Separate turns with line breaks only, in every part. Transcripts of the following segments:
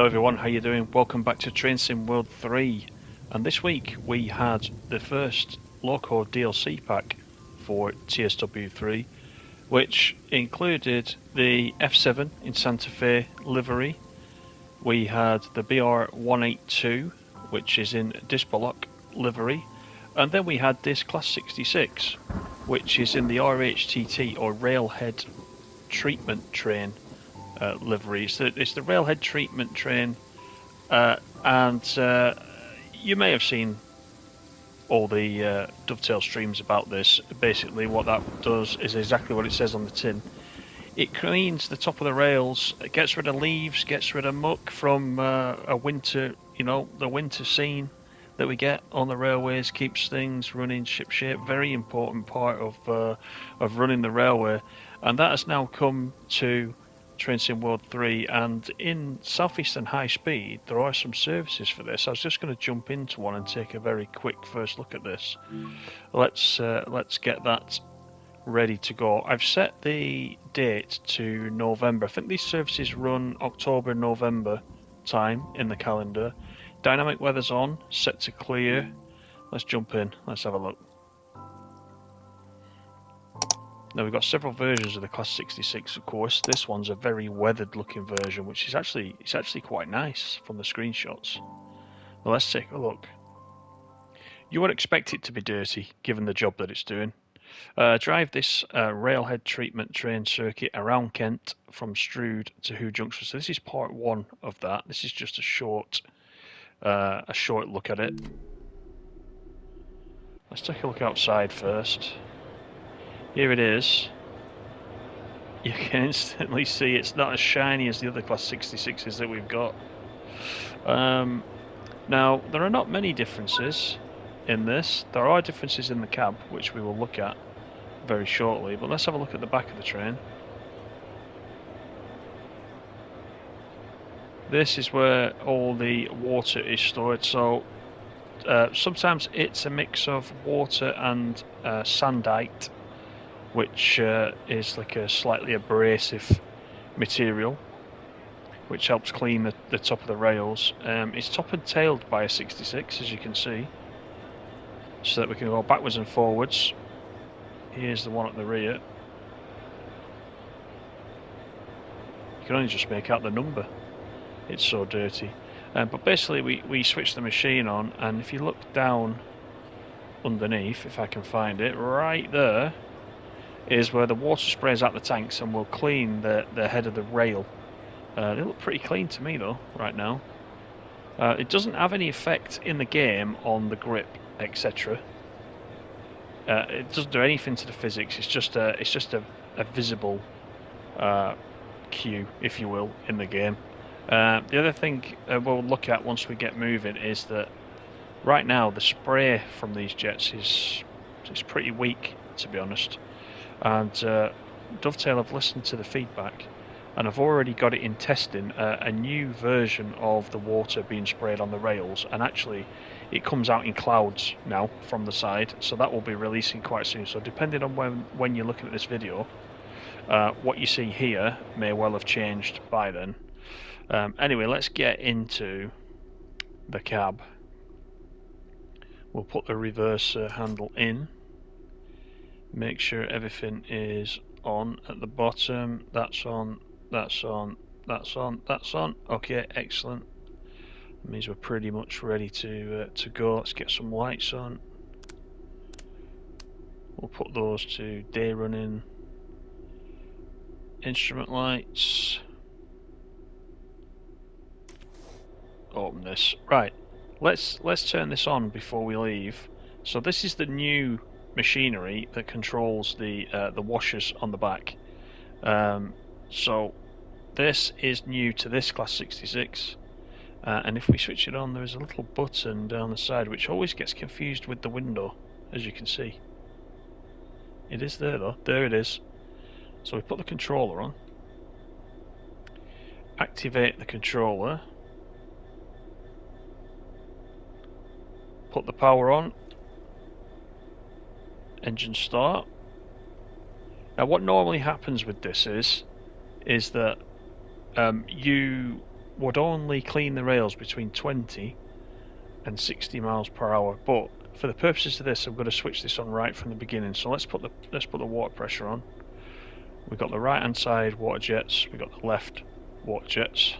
everyone, how you doing? Welcome back to Train Sim World 3, and this week we had the first Loco DLC pack for TSW3, which included the F7 in Santa Fe livery. We had the BR182, which is in Dispolok livery, and then we had this Class 66, which is in the RHTT or RailHead treatment train livery. So it's the RailHead treatment train, and you may have seen all the Dovetail streams about this. Basically what that does is exactly what it says on the tin. It cleans the top of the rails, it gets rid of leaves, gets rid of muck from a winter, the winter scene that we get on the railways, keeps things running shipshape. Very important part of running the railway, and that has now come to Train Sim World 3, and in SouthEastern High Speed there are some services for this. I was just going to jump into one and take a very quick first look at this. Let's get that ready to go. I've set the date to November. I think these services run October, November time in the calendar. Dynamic weather's on, set to clear. Let's jump in, let's have a look. Now we've got several versions of the Class 66, of course. This one's a very weathered looking version, which is actually quite nice from the screenshots. Well, let's take a look. You would expect it to be dirty, given the job that it's doing. Drive this RailHead treatment train circuit around Kent from Strood to Hoo Junction. So this is part one of that. This is just a short look at it. Let's take a look outside first. Here it is. You can instantly see it's not as shiny as the other Class 66s that we've got. Now, there are not many differences in this. There are differences in the cab, which we will look at very shortly, but let's have a look at the back of the train. This is where all the water is stored. So sometimes it's a mix of water and sandite, which is like a slightly abrasive material, which helps clean the top of the rails. It's top and tailed by a 66, as you can see, so that we can go backwards and forwards. Here's the one at the rear. You can only just make out the number, it's so dirty. But basically we switch the machine on, and if you look down underneath, if I can find it, right there is where the water sprays out the tanks and will clean the head of the rail. They look pretty clean to me though right now. It doesn't have any effect in the game on the grip, etc. It doesn't do anything to the physics. It's just a visible cue, if you will, in the game. The other thing we'll look at once we get moving is that right now the spray from these jets is pretty weak, to be honest. And Dovetail have listened to the feedback, and I've already got it in testing a new version of the water being sprayed on the rails, and actually it comes out in clouds now from the side, so that will be releasing quite soon. So depending on when you're looking at this video, what you see here may well have changed by then. Anyway, let's get into the cab. We'll put the reverse handle in. Make sure everything is on at the bottom. That's on, that's on, that's on, that's on. Okay, excellent. That means we're pretty much ready to go. Let's get some lights on. We'll put those to day running. Instrument lights. Open this. Right. Let's turn this on before we leave. So this is the new machinery that controls the washers on the back. So this is new to this Class 66, and if we switch it on, there is a little button down the side which always gets confused with the window, as you can see. It is there though. There it is. So we put the controller on, activate the controller, put the power on, engine start. Now what normally happens with this is that you would only clean the rails between 20 and 60 miles per hour, but for the purposes of this I'm going to switch this on right from the beginning. So let's put the water pressure on. We've got the right hand side water jets, we've got the left water jets.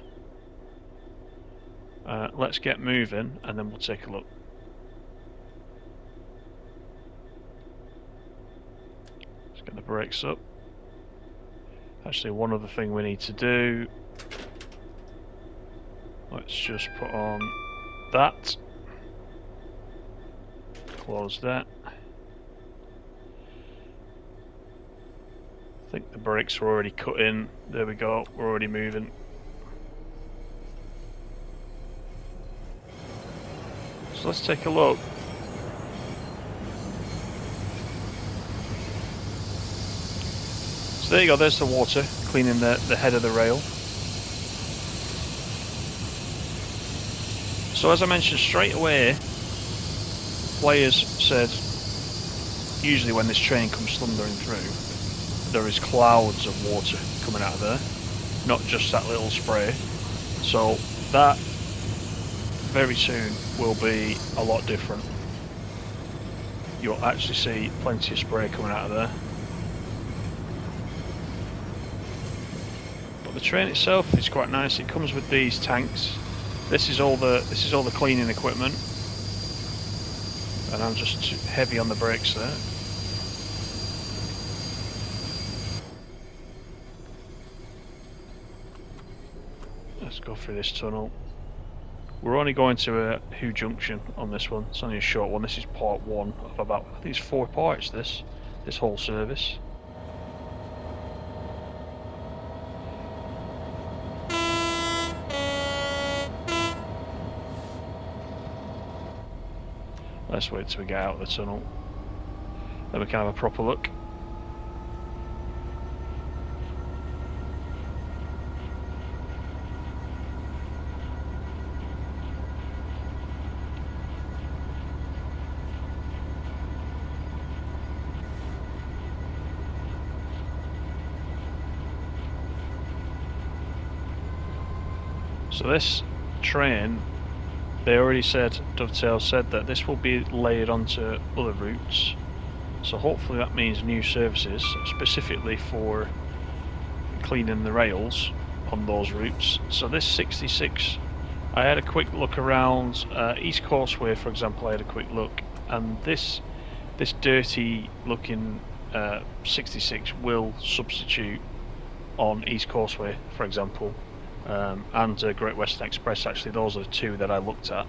Let's get moving and then we'll take a look. Let's get the brakes up. Actually, one other thing we need to do, let's just put on that, close that. I think the brakes are already cut in. There we go, we're already moving. So let's take a look. So there you go, there's the water cleaning the head of the rail. So as I mentioned straight away, players said usually when this train comes thundering through, there is clouds of water coming out of there, not just that little spray. So that very soon will be a lot different. You'll actually see plenty of spray coming out of there. But the train itself is quite nice. It comes with these tanks. This is all the cleaning equipment, and I'm just too heavy on the brakes there. Let's go through this tunnel. We're only going to Who Junction on this one. It's only a short one. This is part one of about, I think it's 4 parts, this whole service. Let's wait till we get out of the tunnel, then we can have a proper look. So this train, they already said, Dovetail said that this will be layered onto other routes. So hopefully that means new services specifically for cleaning the rails on those routes. So this 66, I had a quick look around East Coastway, for example. I had a quick look, and this dirty looking 66 will substitute on East Coastway, for example. And Great Western Express. Actually, those are the two that I looked at.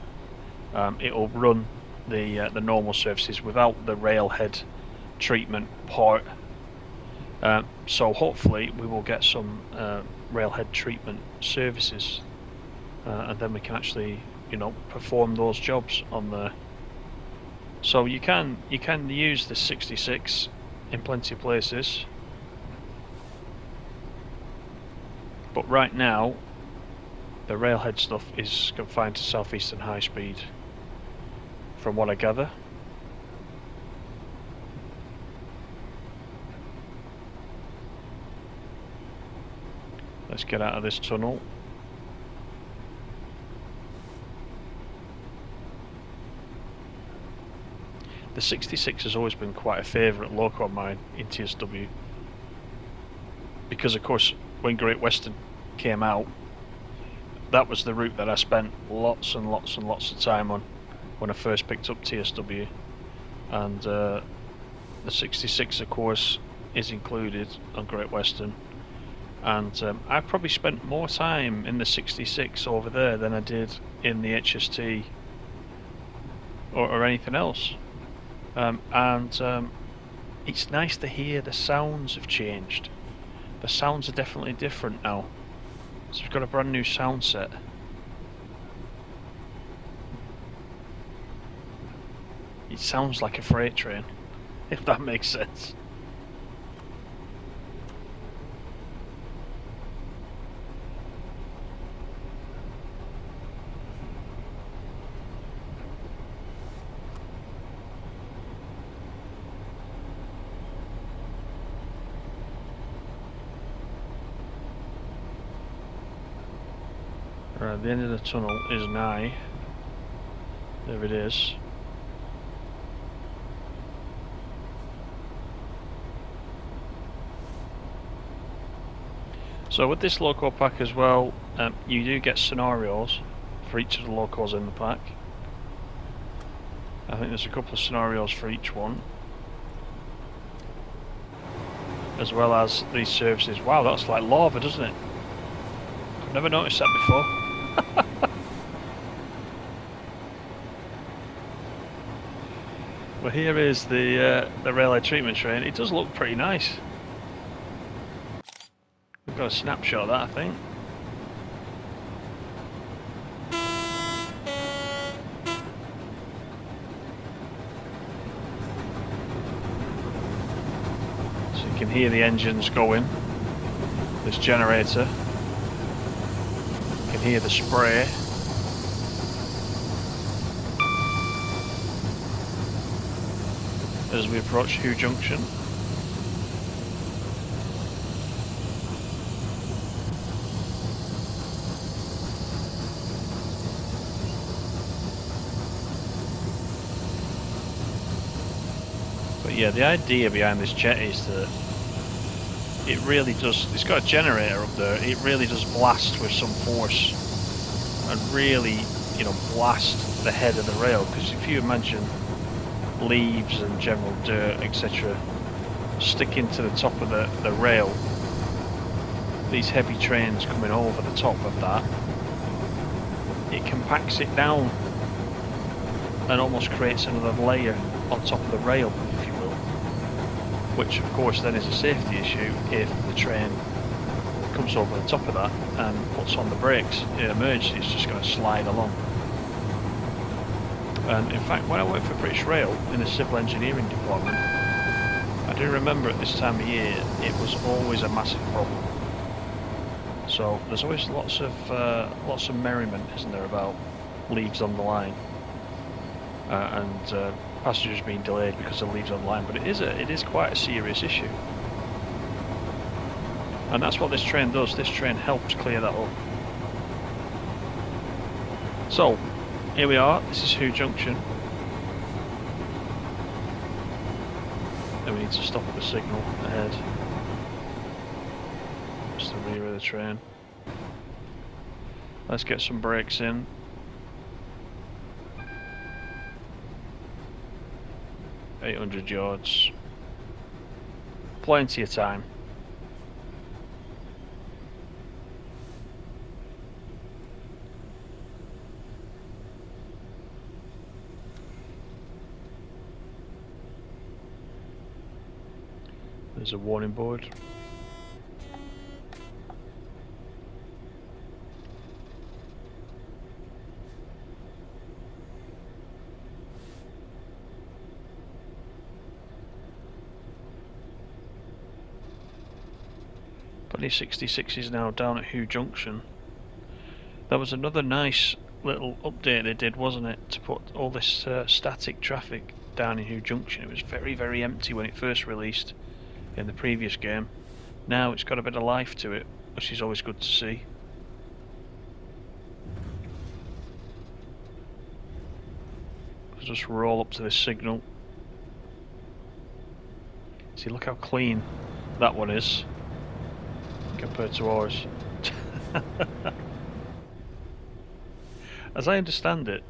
It'll run the normal services without the RailHead treatment part. So hopefully we will get some RailHead treatment services, and then we can actually, perform those jobs on there. So you can use the 66 in plenty of places. But right now, the RailHead stuff is confined to SouthEastern High Speed, from what I gather. Let's get out of this tunnel. The 66 has always been quite a favourite loco of mine in TSW, because of course when Great Western came out, that was the route that I spent lots and lots and lots of time on when I first picked up TSW, and the 66 of course is included on Great Western, and I probably spent more time in the 66 over there than I did in the HST or anything else. It's nice to hear the sounds have changed. The sounds are definitely different now. So we've got a brand new sound set. It sounds like a freight train, if that makes sense. Right, the end of the tunnel is nigh. There it is. So with this loco pack as well, you do get scenarios for each of the locos in the pack. I think there's a couple of scenarios for each one, as well as these services. Wow, that's like lava, doesn't it? I've never noticed that before. Well, here is the RailHead treatment train. It does look pretty nice. We've got a snapshot of that, I think. So you can hear the engines going. This generator. You can hear the spray. As we approach Hugh Junction. But yeah, the idea behind this jet is that it really does, it's got a generator up there, it really does blast with some force and really, you know, blast the head of the rail, because if you imagine leaves and general dirt, etc., sticking to the top of the rail, these heavy trains coming over the top of that, it compacts it down and almost creates another layer on top of the rail, if you will, which of course then is a safety issue if the train comes over the top of that and puts on the brakes. In emergency, it's just going to slide along. And in fact, when I worked for British Rail in the civil engineering department, I do remember at this time of year it was always a massive problem. So there's always lots of merriment, isn't there, about leaves on the line and passengers being delayed because of leaves on the line. But it is quite a serious issue, and that's what this train does. This train helps clear that up. So here we are, this is Hugh Junction. And we need to stop at the signal ahead. Just the rear of the train. Let's get some brakes in. $800 yards. Plenty of time. There's a warning board. Putty 66 is now down at Hugh Junction. That was another nice little update they did, wasn't it? To put all this static traffic down in Hugh Junction. It was very, very empty when it first released in the previous game. Now it's got a bit of life to it, which is always good to see. I'll just roll up to this signal. See, look how clean that one is compared to ours. As I understand it,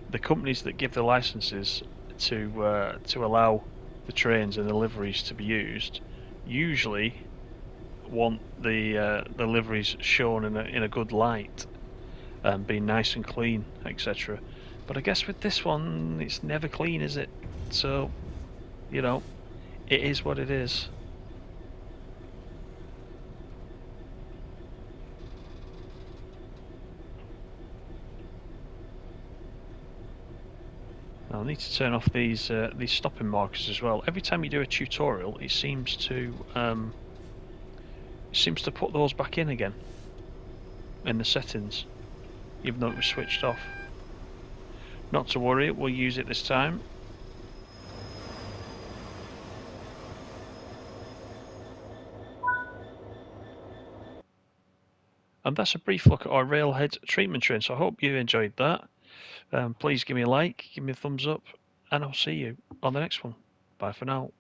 the companies that give the licenses to allow the trains and the liveries to be used usually want the liveries shown in a good light and being nice and clean, etc. But I guess with this one, it's never clean, is it? So, you know, it is what it is. I'll need to turn off these stopping markers as well. Every time you do a tutorial, it seems to put those back in again in the settings, even though it was switched off. Not to worry, we'll use it this time. And that's a brief look at our RailHead treatment train. So I hope you enjoyed that. Please give me a like, give me a thumbs up, and I'll see you on the next one. Bye for now.